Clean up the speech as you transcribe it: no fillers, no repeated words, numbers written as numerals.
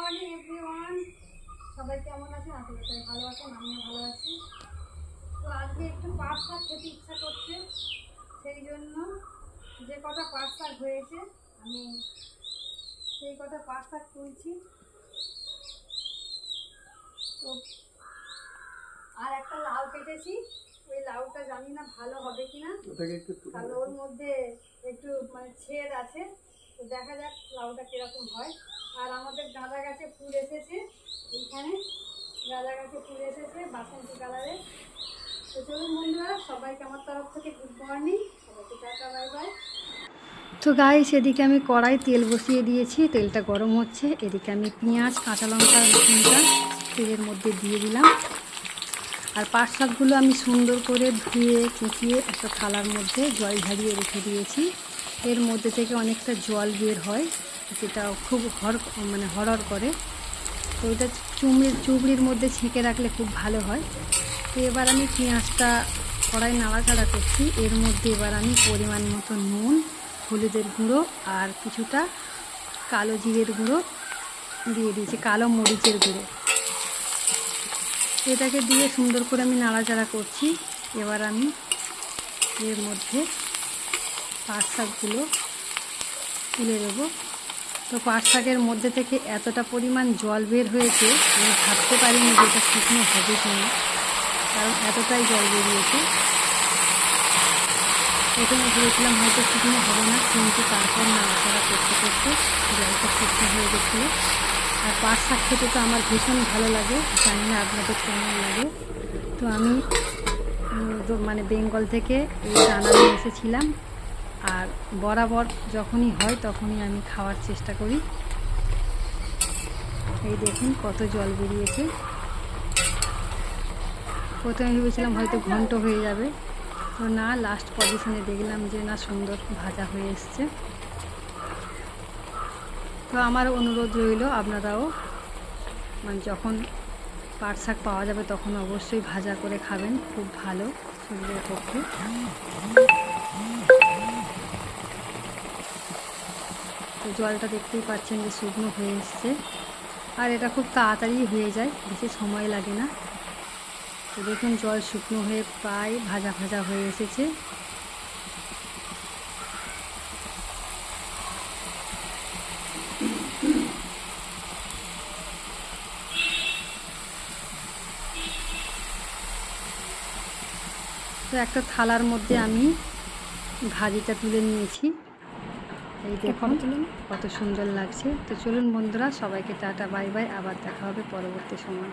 Morning everyone, সবাই কেমন আছেন? আশা করি সবাই ভালো আছেন, আমিও ভালো আছি। তো আজকে একটু পাট শাক খেতে ইচ্ছা করছে, সেই জন্য যে কটা পাট শাক হয়েছে আমি সেই কটা পাট শাক তুলছি। তো আর একটা লাউ কেটেছি, ওই লাউটা জানি না ভালো হবে কিনা, কারণ ওর মধ্যে একটু মানে ছেদ আছে। তো দেখা যাক লাউটা কিরকম হয়। আর আমাদের গাঁদা গাছে ফুল এসেছে, এইখানে গাঁদা গাছে ফুল এসেছে বাসন্তী কালারে। তো চলুন বন্ধুরা, সবাইকে আমার তরফ থেকে গুড মর্নিং, সবাইকে টাটা, বাই বাই। তো গাইস, এদিকে আমি কড়াই তেল বসিয়ে দিয়েছি, তেলটা গরম হচ্ছে। এদিকে আমি পেঁয়াজ কাঁচা লঙ্কার রসুনটা তেলের মধ্যে দিয়ে দিলাম। আর পাট শাকগুলো আমি সুন্দর করে ধুয়ে কুচিয়ে একটা থালার মধ্যে জল ঝারিয়ে রেখে দিয়েছি। এর মধ্যে থেকে অনেকটা জল বের হয়, যেটা খুব হরহর করে। তো ওইটা চুবড়ির মধ্যে ছেঁকে রাখলে খুব ভালো হয়। তো এবার আমি পেঁয়াজটা কড়াই নাড়াচাড়া করছি। এর মধ্যে এবার আমি পরিমাণ মতো নুন, হলুদের গুঁড়ো আর কিছুটা কালো জিরের গুঁড়ো দিয়ে দিয়েছি, কালো মরিচের গুঁড়ো। এটাকে দিয়ে সুন্দর করে আমি নাড়াচাড়া করছি। এবার আমি এর মধ্যে পাট শাকগুলো তুলে দেবো। তো পাট শাকের মধ্যে থেকে এতটা পরিমাণ জল বের হয়েছে, আমি ভাবতে পারিনি যে এটা শুকনো হবে কিনা, কারণ এতটাই জল বেরিয়েছে। প্রথমে ভেবেছিলাম হয়তো শুকনো হবে না, কিন্তু তারপর নাড়াচাড়া করতে করতে জলটা শুকনো হয়ে গেছিলো। আর পাট শাক খেতে তো আমার ভীষণ ভালো লাগে, জানি না আপনাদের কেমন লাগে। তো আমি মানে বেঙ্গল থেকে এই দানা নিয়ে এসেছিলাম, আর বরাবর যখনই হয় তখনই আমি খাওয়ার চেষ্টা করি। এই দেখুন কত জল বেরিয়েছে। প্রথমে ভেবেছিলাম হয়তো ঘন্ট হয়ে যাবে, তো না, লাস্ট পজিশনে দেখলাম যে না, সুন্দর ভাজা হয়ে এসছে। তো আমার অনুরোধ রইল, আপনারাও মানে যখন পাট শাক পাওয়া যাবে তখন অবশ্যই ভাজা করে খাবেন, খুব ভালো শরীরের পক্ষে। তো জলটা দেখতেই পাচ্ছেন যে শুকনো হয়ে এসছে, আর এটা খুব তাড়াতাড়ি হয়ে যায়, বেশি সময় লাগে না। তো দেখুন জল শুকনো হয়ে প্রায় ভাজা ভাজা হয়ে এসেছে। তো একটা থালার মধ্যে আমি ভাজিটা তুলে নিয়েছি, এই দেখুন কত সুন্দর লাগছে। তো চলুন বন্ধুরা, সবাইকে টাটা বাই বাই, আবার দেখা হবে পরবর্তী সময়।